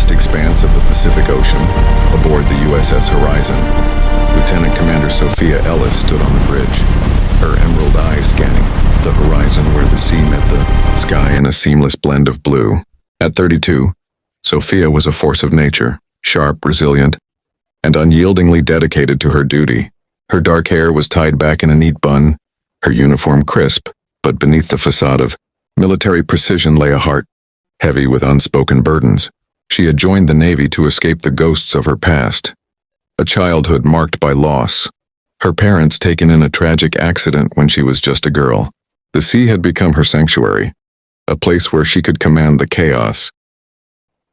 vast expanse of the Pacific Ocean, aboard the USS Horizon, Lieutenant Commander Sophia Ellis stood on the bridge, her emerald eyes scanning the horizon where the sea met the sky in a seamless blend of blue. At 32, Sophia was a force of nature, sharp, resilient, and unyieldingly dedicated to her duty. Her dark hair was tied back in a neat bun, her uniform crisp, but beneath the facade of military precision lay a heart, heavy with unspoken burdens. She had joined the Navy to escape the ghosts of her past, a childhood marked by loss, her parents taken in a tragic accident when she was just a girl. The sea had become her sanctuary, a place where she could command the chaos.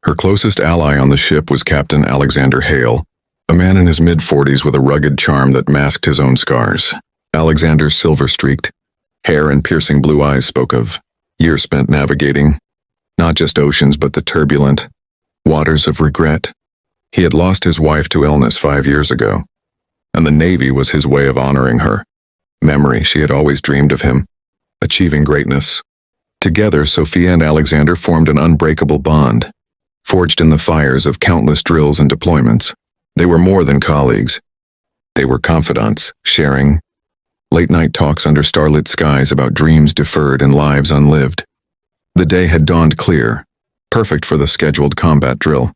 Her closest ally on the ship was Captain Alexander Hale, a man in his mid-40s with a rugged charm that masked his own scars. Alexander's silver-streaked hair and piercing blue eyes spoke of years spent navigating not just oceans but the turbulent waters of regret. He had lost his wife to illness 5 years ago, and the Navy was his way of honoring her memory. She had always dreamed of him, achieving greatness. Together, Sophia and Alexander formed an unbreakable bond, forged in the fires of countless drills and deployments. They were more than colleagues. They were confidants, sharing late-night talks under starlit skies about dreams deferred and lives unlived. The day had dawned clear, perfect for the scheduled combat drill.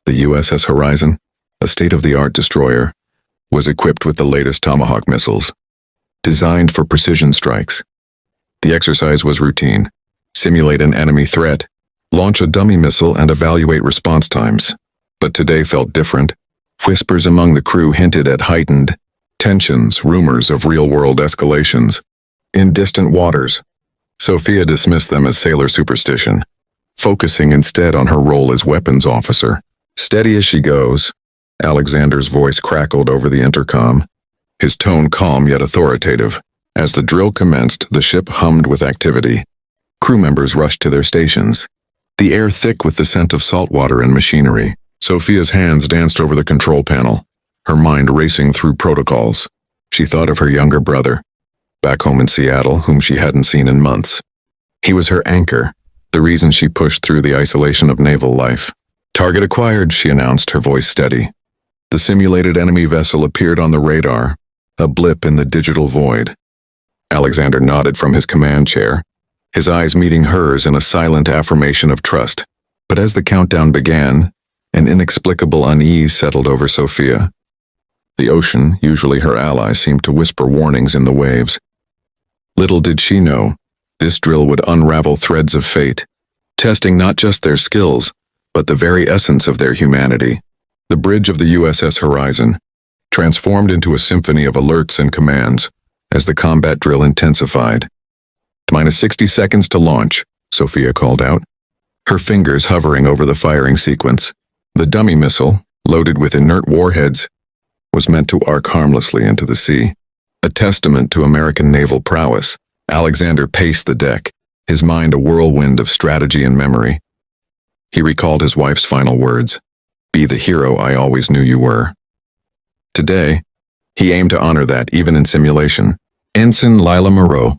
The USS Horizon, a state-of-the-art destroyer, was equipped with the latest Tomahawk missiles, designed for precision strikes. The exercise was routine: simulate an enemy threat, launch a dummy missile, and evaluate response times. But today felt different. Whispers among the crew hinted at heightened tensions, rumors of real-world escalations. In distant waters, Sophia dismissed them as sailor superstition, focusing instead on her role as weapons officer. Steady as she goes, Alexander's voice crackled over the intercom, his tone calm yet authoritative. As the drill commenced, the ship hummed with activity. Crew members rushed to their stations, the air thick with the scent of salt water and machinery. Sophia's hands danced over the control panel, her mind racing through protocols. She thought of her younger brother, back home in Seattle, whom she hadn't seen in months. He was her anchor, the reason she pushed through the isolation of naval life. "Target acquired," she announced, her voice steady. The simulated enemy vessel appeared on the radar, a blip in the digital void. Alexander nodded from his command chair, his eyes meeting hers in a silent affirmation of trust. But as the countdown began, an inexplicable unease settled over Sophia. The ocean, usually her ally, seemed to whisper warnings in the waves. Little did she know, this drill would unravel threads of fate, testing not just their skills, but the very essence of their humanity. The bridge of the USS Horizon transformed into a symphony of alerts and commands as the combat drill intensified. "Minus 60 seconds to launch," Sophia called out, her fingers hovering over the firing sequence. The dummy missile, loaded with inert warheads, was meant to arc harmlessly into the sea, a testament to American naval prowess. Alexander paced the deck, his mind a whirlwind of strategy and memory. He recalled his wife's final words, "Be the hero I always knew you were." Today, he aimed to honor that even in simulation. Ensign Lila Moreau,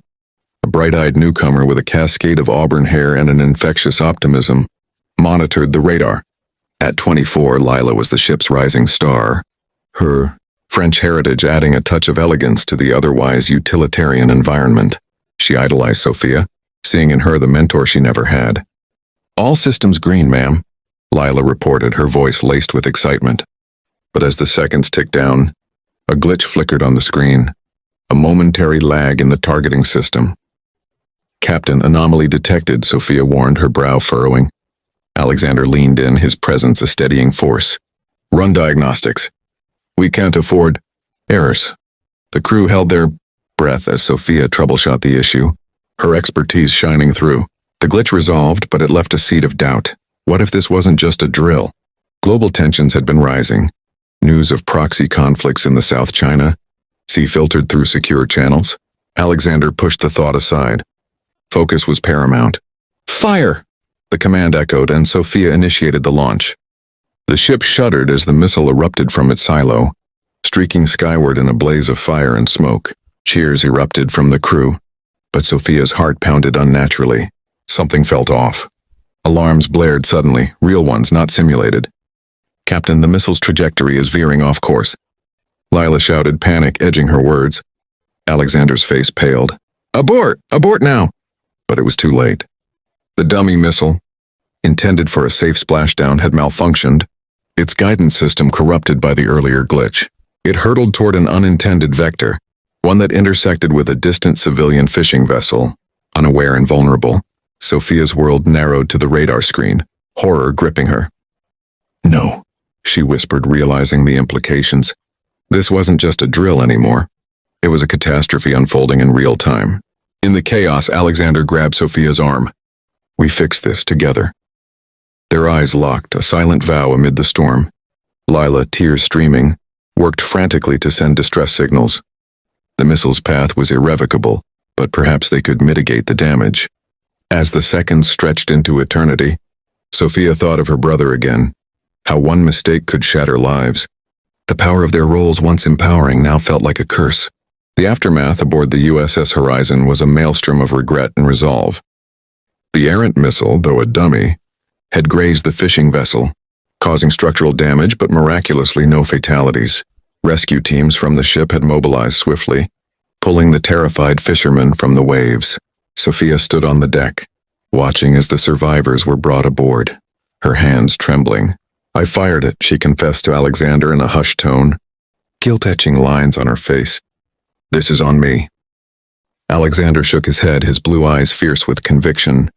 a bright-eyed newcomer with a cascade of auburn hair and an infectious optimism, monitored the radar. At 24, Lila was the ship's rising star, her French heritage adding a touch of elegance to the otherwise utilitarian environment. She idolized Sophia, seeing in her the mentor she never had. "All systems green, ma'am," Lila reported, her voice laced with excitement. But as the seconds ticked down, a glitch flickered on the screen, a momentary lag in the targeting system. "Captain, anomaly detected," Sophia warned, her brow furrowing. Alexander leaned in, his presence a steadying force. "Run diagnostics. We can't afford errors." The crew held their breath as Sophia troubleshot the issue, her expertise shining through. The glitch resolved, but it left a seed of doubt. What if this wasn't just a drill? Global tensions had been rising. News of proxy conflicts in the South China Sea filtered through secure channels. Alexander pushed the thought aside. Focus was paramount. "Fire!" The command echoed, and Sophia initiated the launch. The ship shuddered as the missile erupted from its silo, streaking skyward in a blaze of fire and smoke. Cheers erupted from the crew, but Sophia's heart pounded unnaturally. Something felt off. Alarms blared suddenly, real ones, not simulated. "Captain, the missile's trajectory is veering off course." Lila shouted, panic edging her words. Alexander's face paled. "Abort! Abort now!" But it was too late. The dummy missile, intended for a safe splashdown, had malfunctioned, its guidance system corrupted by the earlier glitch. It hurtled toward an unintended vector, one that intersected with a distant civilian fishing vessel. Unaware and vulnerable, Sophia's world narrowed to the radar screen, horror gripping her. "No," she whispered, realizing the implications. This wasn't just a drill anymore. It was a catastrophe unfolding in real time. In the chaos, Alexander grabbed Sophia's arm. "We fix this together." Their eyes locked, a silent vow amid the storm. Lila, tears streaming, worked frantically to send distress signals. The missile's path was irrevocable, but perhaps they could mitigate the damage. As the seconds stretched into eternity, Sophia thought of her brother again, how one mistake could shatter lives. The power of their roles, once empowering, now felt like a curse. The aftermath aboard the USS Horizon was a maelstrom of regret and resolve. The errant missile, though a dummy, had grazed the fishing vessel, causing structural damage but miraculously no fatalities. Rescue teams from the ship had mobilized swiftly, pulling the terrified fishermen from the waves. Sophia stood on the deck, watching as the survivors were brought aboard, her hands trembling. "I fired it," she confessed to Alexander in a hushed tone, guilt-etching lines on her face. "This is on me." Alexander shook his head, his blue eyes fierce with conviction.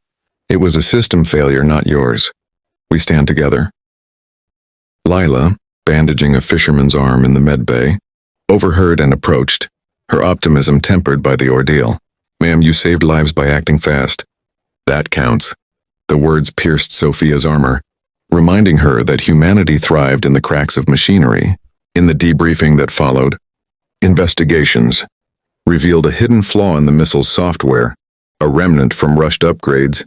"It was a system failure, not yours. We stand together." Lila, bandaging a fisherman's arm in the med bay, overheard and approached, her optimism tempered by the ordeal. "Ma'am, you saved lives by acting fast. That counts." The words pierced Sophia's armor, reminding her that humanity thrived in the cracks of machinery. In the debriefing that followed, investigations revealed a hidden flaw in the missile's software, a remnant from rushed upgrades.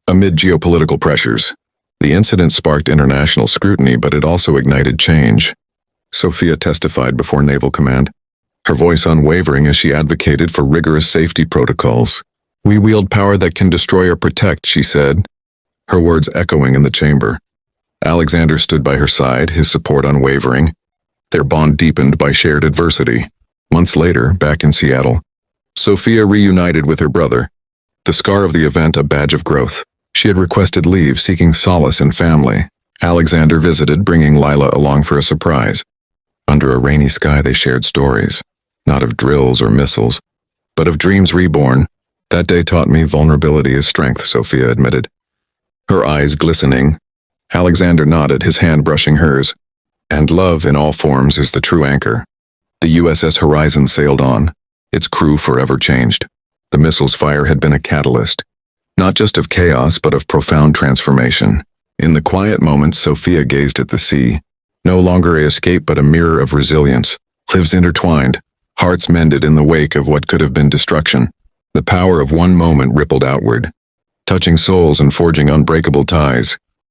Amid geopolitical pressures, the incident sparked international scrutiny, but it also ignited change. Sophia testified before Naval Command, her voice unwavering as she advocated for rigorous safety protocols. "We wield power that can destroy or protect," she said, her words echoing in the chamber. Alexander stood by her side, his support unwavering. Their bond deepened by shared adversity. Months later, back in Seattle, Sophia reunited with her brother, the scar of the event a badge of growth. She had requested leave, seeking solace in family. Alexander visited, bringing Lila along for a surprise. Under a rainy sky they shared stories, not of drills or missiles, but of dreams reborn. "That day taught me vulnerability is strength," Sophia admitted, her eyes glistening. Alexander nodded, his hand brushing hers. "And love in all forms is the true anchor." The USS Horizon sailed on, its crew forever changed. The missile's fire had been a catalyst, not just of chaos but of profound transformation. In the quiet moments, Sophia gazed at the sea, no longer a escape but a mirror of resilience. Lives intertwined, hearts mended in the wake of what could have been destruction. The power of one moment rippled outward, touching souls and forging unbreakable ties.